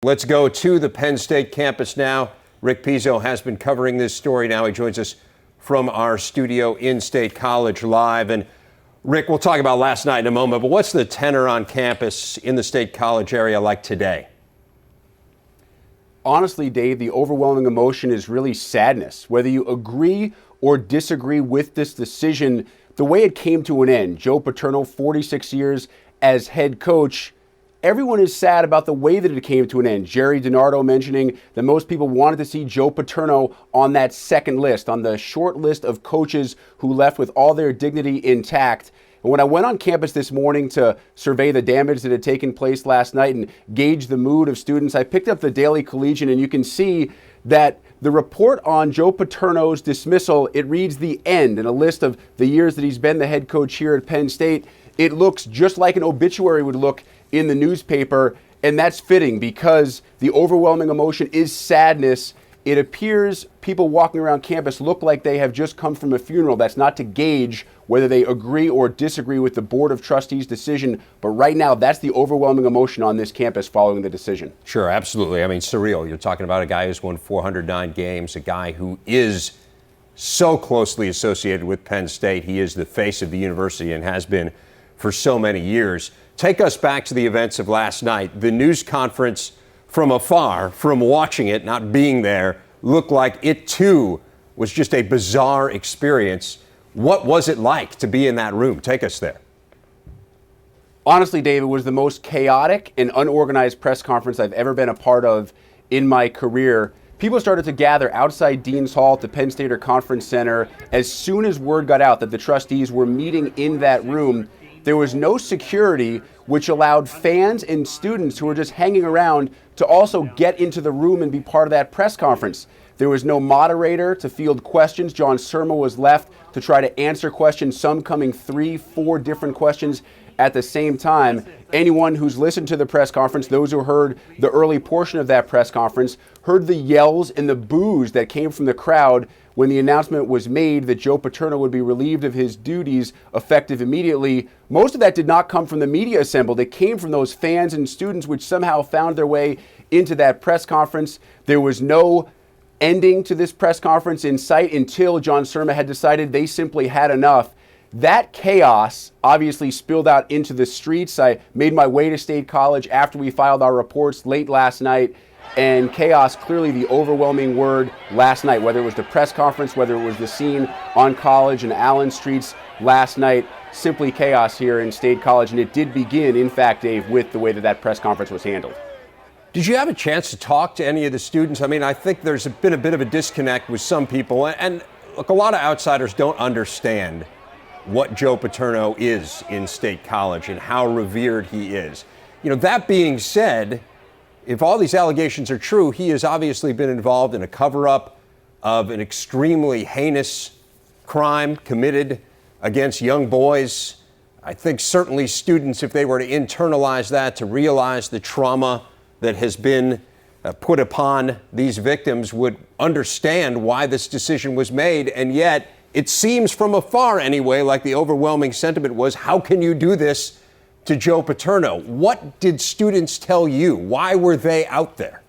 Let's go to the Penn State campus now. Rick Pizzo has been covering this story now. He joins us from our studio in State College live. And Rick, we'll talk about last night in a moment, but what's the tenor on campus in the State College area like today? Honestly, Dave, the overwhelming emotion is really sadness. Whether you agree or disagree with this decision, the way it came to an end, Joe Paterno, 46 years as head coach, everyone is sad about the way that it came to an end. Jerry DiNardo mentioning that most people wanted to see Joe Paterno on that second list, on the short list of coaches who left with all their dignity intact. And when I went on campus this morning to survey the damage that had taken place last night and gauge the mood of students, I picked up the Daily Collegian, and you can see that the report on Joe Paterno's dismissal, it reads the end and a list of the years that he's been the head coach here at Penn State. It looks just like an obituary would look in the newspaper, and that's fitting because the overwhelming emotion is sadness. It appears people walking around campus look like they have just come from a funeral. That's not to gauge whether they agree or disagree with the Board of Trustees' decision, but right now that's the overwhelming emotion on this campus following the decision. Sure, absolutely. I mean, surreal. You're talking about a guy who's won 409 games, a guy who is so closely associated with Penn State. He is the face of the university and has been for so many years. Take us back to the events of last night. The news conference from afar, from watching it, not being there, looked like it too was just a bizarre experience. What was it like to be in that room? Take us there. Honestly, Dave, it was the most chaotic and unorganized press conference I've ever been a part of in my career. People started to gather outside Dean's Hall at the Penn State Conference Center as soon as word got out that the trustees were meeting in that room. There was no security, which allowed fans and students who were just hanging around to also get into the room and be part of that press conference. There was no moderator to field questions. John Surma was left to try to answer questions, some coming 3-4 different questions at the same time. Anyone who's listened to the press conference, those who heard the early portion of that press conference, heard the yells and the boos that came from the crowd when the announcement was made that Joe Paterno would be relieved of his duties effective immediately. Most of that did not come from the media assembled. It came from those fans and students which somehow found their way into that press conference. There was no ending to this press conference in sight until John Surma had decided they simply had enough. That chaos obviously spilled out into the streets. I made my way to State College after we filed our reports late last night, and chaos, clearly the overwhelming word last night, whether it was the press conference, whether it was the scene on College and Allen Streets last night, simply chaos here in State College. And it did begin, in fact, Dave, with the way that press conference was handled. Did you have a chance to talk to any of the students? I mean, I think there's been a bit of a disconnect with some people. And look, a lot of outsiders don't understand what Joe Paterno is in State College and how revered he is. You know, that being said, if all these allegations are true, he has obviously been involved in a cover-up of an extremely heinous crime committed against young boys. I think certainly students, if they were to internalize that, to realize the trauma that has been put upon these victims, would understand why this decision was made. And yet, it seems from afar anyway, like the overwhelming sentiment was, how can you do this to Joe Paterno? What did students tell you? Why were they out there?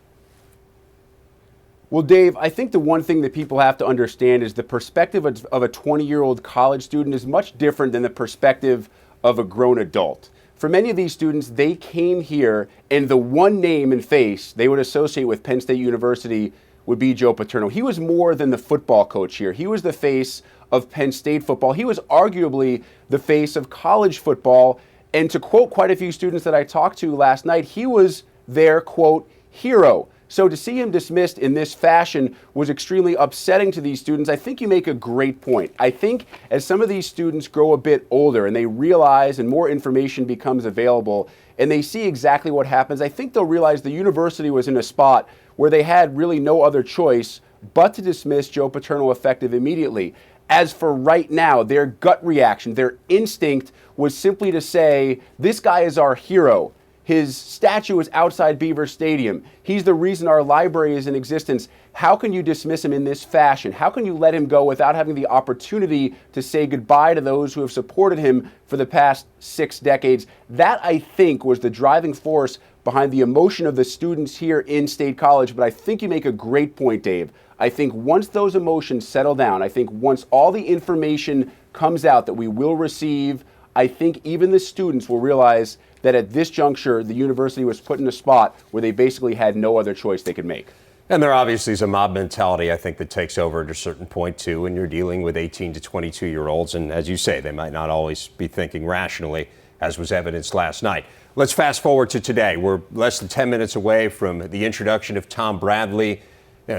Well, Dave, I think the one thing that people have to understand is the perspective of a 20-year-old college student is much different than the perspective of a grown adult. For many of these students, they came here and the one name and face they would associate with Penn State University would be Joe Paterno. He was more than the football coach here. He was the face of Penn State football. He was arguably the face of college football. And to quote quite a few students that I talked to last night, he was their, quote, hero. So to see him dismissed in this fashion was extremely upsetting to these students. I think you make a great point. I think as some of these students grow a bit older and they realize and more information becomes available and they see exactly what happens, I think they'll realize the university was in a spot where they had really no other choice but to dismiss Joe Paterno effective immediately. As for right now, their gut reaction, their instinct was simply to say, this guy is our hero. His statue is outside Beaver Stadium. He's the reason our library is in existence. How can you dismiss him in this fashion? How can you let him go without having the opportunity to say goodbye to those who have supported him for the past 6 decades? That, I think, was the driving force behind the emotion of the students here in State College, but I think you make a great point, Dave. I think once those emotions settle down, I think once all the information comes out that we will receive, I think even the students will realize that at this juncture, the university was put in a spot where they basically had no other choice they could make. And there obviously is a mob mentality, I think, that takes over at a certain point, too, when you're dealing with 18 to 22-year-olds. And as you say, they might not always be thinking rationally, as was evidenced last night. Let's fast forward to today. We're less than 10 minutes away from the introduction of Tom Bradley.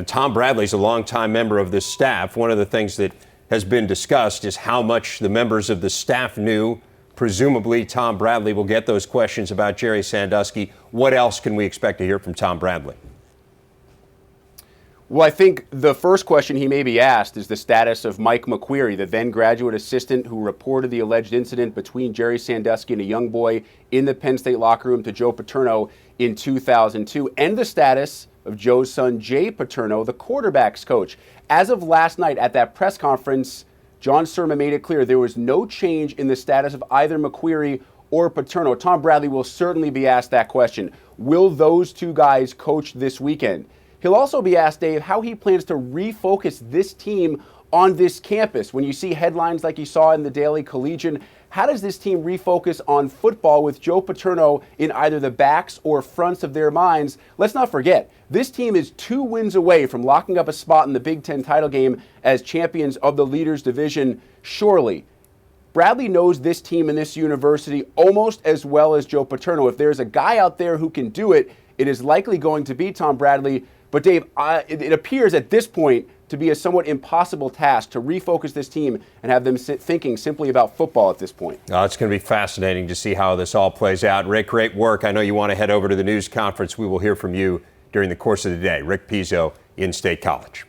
Tom Bradley's a longtime member of this staff. One of the things that has been discussed is how much the members of the staff knew. Presumably, Tom Bradley will get those questions about Jerry Sandusky. What else can we expect to hear from Tom Bradley? Well, I think the first question he may be asked is the status of Mike McQueary, the then graduate assistant who reported the alleged incident between Jerry Sandusky and a young boy in the Penn State locker room to Joe Paterno in 2002, and the status of Joe's son, Jay Paterno, the quarterback's coach. As of last night at that press conference, John Surma made it clear there was no change in the status of either McQueary or Paterno. Tom Bradley will certainly be asked that question. Will those two guys coach this weekend? He'll also be asked, Dave, how he plans to refocus this team on this campus. When you see headlines like you saw in the Daily Collegian, how does this team refocus on football with Joe Paterno in either the backs or fronts of their minds? Let's not forget, this team is 2 wins away from locking up a spot in the Big Ten title game as champions of the Leaders Division. Surely, Bradley knows this team and this university almost as well as Joe Paterno. If there's a guy out there who can do it, it is likely going to be Tom Bradley. But Dave, it appears at this point to be a somewhat impossible task to refocus this team and have them thinking simply about football at this point. It's going to be fascinating to see how this all plays out. Rick, great work. I know you want to head over to the news conference. We will hear from you during the course of the day. Rick Pizzo in State College.